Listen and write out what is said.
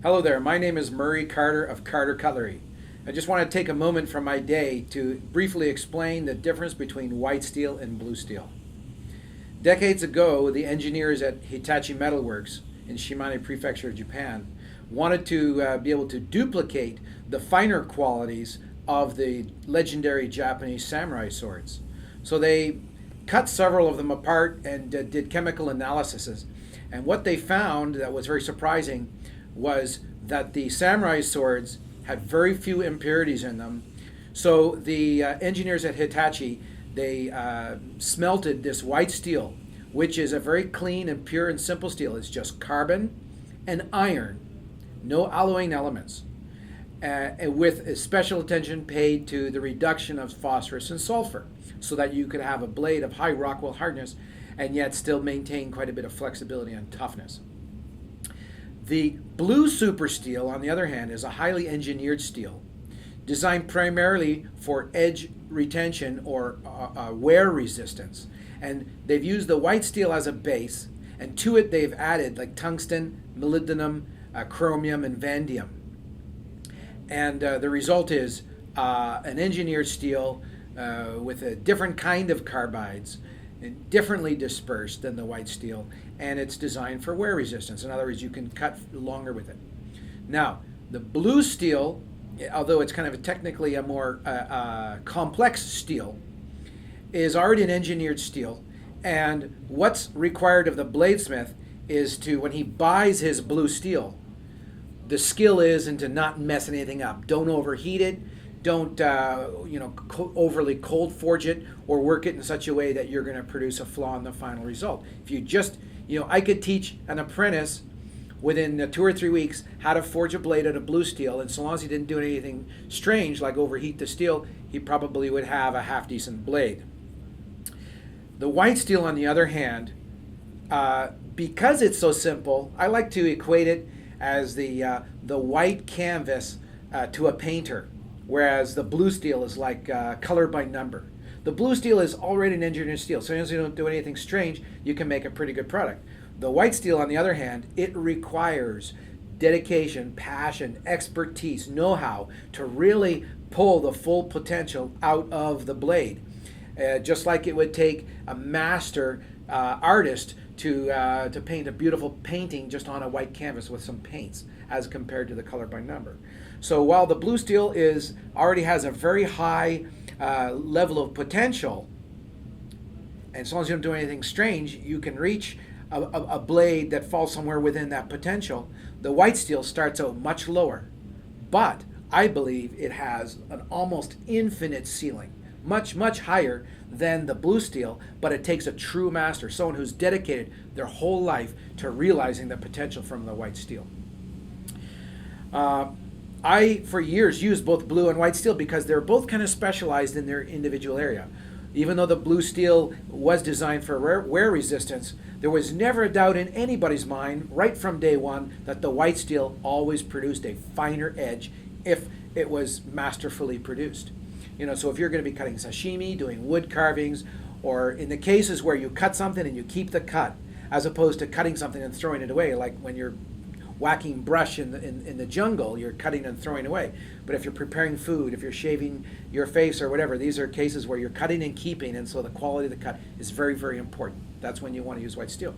Hello there, my name is Murray Carter of Carter Cutlery. I just want to take a moment from my day to briefly explain the difference between white steel and blue steel. Decades ago, the engineers at Hitachi Metalworks in Shimane Prefecture, Japan, wanted to be able to duplicate the finer qualities of the legendary Japanese samurai swords. So they cut several of them apart and did chemical analyses. And what they found that was very surprising was that the samurai swords had very few impurities in them. So the engineers at Hitachi, they smelted this white steel, which is a very clean and pure and simple steel. It's just carbon and iron, no alloying elements, and with special attention paid to the reduction of phosphorus and sulfur, so that you could have a blade of high Rockwell hardness and yet still maintain quite a bit of flexibility and toughness. The blue super steel, on the other hand, is a highly engineered steel designed primarily for edge retention or wear resistance. And they've used the white steel as a base, and to it they've added like tungsten, molybdenum, chromium, and vanadium. And the result is an engineered steel with a different kind of carbides, and differently dispersed than the white steel, and it's designed for wear resistance. In other words, you can cut longer with it. Now, the blue steel, although it's kind of technically a more complex steel, is already an engineered steel, and what's required of the bladesmith is to, when he buys his blue steel, the skill is to not mess anything up. Don't overheat it. Don't overly cold forge it or work it in such a way that you're going to produce a flaw in the final result. If you just, I could teach an apprentice within 2 or 3 weeks how to forge a blade out of blue steel, and so long as he didn't do anything strange like overheat the steel, he probably would have a half decent blade. The white steel, on the other hand, because it's so simple, I like to equate it as the white canvas to a painter, whereas the blue steel is like color by number. The blue steel is already an engineered steel, so as you don't do anything strange, you can make a pretty good product. The white steel, on the other hand, it requires dedication, passion, expertise, know-how to really pull the full potential out of the blade. Just like it would take a master artist to paint a beautiful painting just on a white canvas with some paints, as compared to the color by number. So while the blue steel already has a very high level of potential, and as long as you don't do anything strange, you can reach a blade that falls somewhere within that potential. The white steel starts out much lower, but I believe it has an almost infinite ceiling, much, much higher than the blue steel, but it takes a true master, someone who's dedicated their whole life to realizing the potential from the white steel. I, for years, used both blue and white steel because they're both kind of specialized in their individual area. Even though the blue steel was designed for wear resistance, there was never a doubt in anybody's mind, right from day one, that the white steel always produced a finer edge if it was masterfully produced. So if you're going to be cutting sashimi, doing wood carvings, or in the cases where you cut something and you keep the cut, as opposed to cutting something and throwing it away, like when you're whacking brush in the jungle, you're cutting and throwing away. But if you're preparing food, if you're shaving your face or whatever, these are cases where you're cutting and keeping, and so the quality of the cut is very, very important. That's when you want to use white steel.